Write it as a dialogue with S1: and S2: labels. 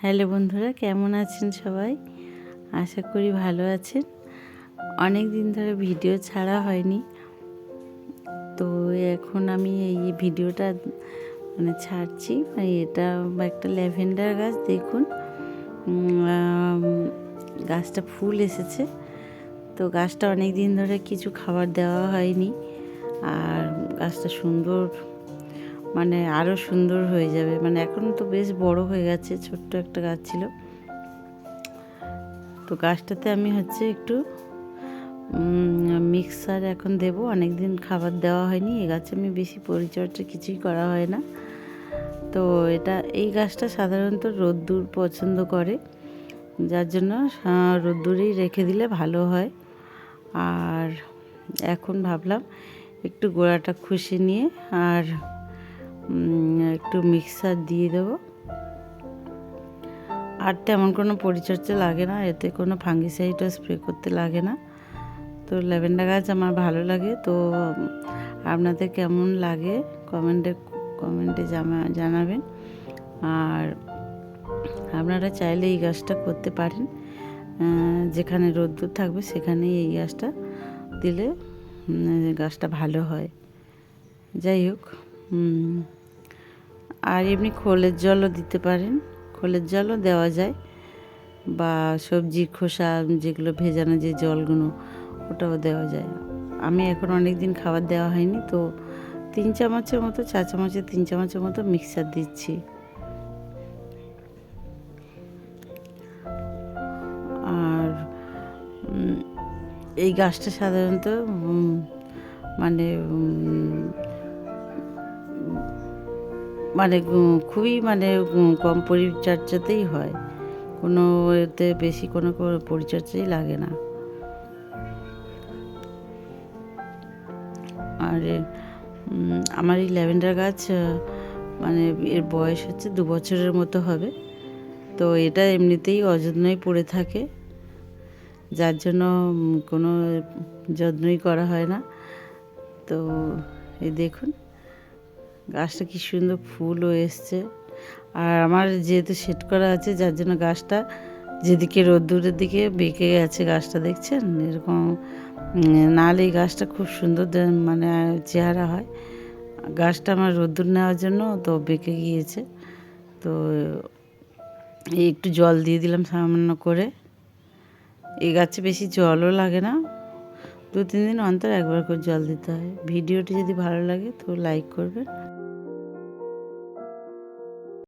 S1: Hello বন্ধুরা, কেমন আছেন সবাই? আশা করি ভালো আছেন। অনেক দিন ধরে ভিডিও ছাড়া হয়নি, তো এখন আমি এই ভিডিওটা ছাড়ছি। এটা একটা ল্যাভেন্ডার গাছ, দেখুন গাছটা ফুল এসেছে। তো গাছটা অনেক দিন ধরে কিছু খাবার দেওয়া হয়নি, আর গাছটা সুন্দর আরও সুন্দর হয়ে যাবে। এখন তো বেশ বড় হয়ে গেছে, ছোট্ট একটা গাছ ছিল। তো গাছটাতে আমি একটু মিক্সার এখন দেব। অনেক দিন খাবার দেওয়া হয়নি, এই গাছে আমি বেশি পরিচর্যা কিছুই করা হয় না। তো এই গাছটা সাধারণত রোদ্দুর পছন্দ করে, যার জন্য রোদ্দুরেই রেখে দিলে ভালো হয়। আর এখন ভাবলাম একটু গোড়াটা খুশি নিয়ে আর একটু মিক্সার দিয়ে দেবো। আর তেমন কোনো পরিচর্যা লাগে না, এতে কোনো ফাঙ্গিসাইডও স্প্রে করতে লাগে না। তো ল্যাভেন্ডার গাছ আমার ভালো লাগে। তো আপনাদের কেমন লাগে কমেন্টে জানাবেন। আর আপনারা চাইলে এই গাছটা করতে পারেন, যেখানে রোদ্দুর থাকবে সেখানেই এই গাছটা দিলে গাছটা ভালো হয়। যাই হোক, আর এমনি খোলের জলও দিতে পারেন, খোলের জলও দেওয়া যায়, বা সবজির খোসা যেগুলো ভেজানো যে জলগুলো, ওটাও দেওয়া যায়। আমি এখন অনেক দিন খাবার দেওয়া হয়নি, তো 3 চামচের মতো, 4 চামচের 3 চামচের মতো মিক্সার দিচ্ছি। আর এই গাছটা সাধারণত খুবই কম পরিচর্যাতেই হয়, কোনো এতে বেশি কোনো পরিচর্যাই লাগে না। আর আমার এই ল্যাভেন্ডার গাছ এর বয়স 2 বছরের মতো হবে। তো এটা এমনিতেই অযত্নই পড়ে থাকে, যার জন্য কোনো যত্নই করা হয় না। তো এই দেখুন গাছটা কি সুন্দর ফুলও এসছে। আর আমার যেহেতু সেট করা আছে, যার জন্য গাছটা যেদিকে রোদ্দুরের দিকে বেঁকে গেছে, গাছটা দেখছেন এরকম। নাহলে এই গাছটা খুব সুন্দর চেহারা হয়। গাছটা আমার রোদ্দুর নেওয়ার জন্য তো বেঁকে গিয়েছে। তো একটু জল দিয়ে দিলাম সামান্য করে। এই গাছে বেশি জলও লাগে না, 2-3 দিন অন্তর একবার করে জল দিতে হয়। ভিডিওটি যদি ভালো লাগে তো লাইক করবেন।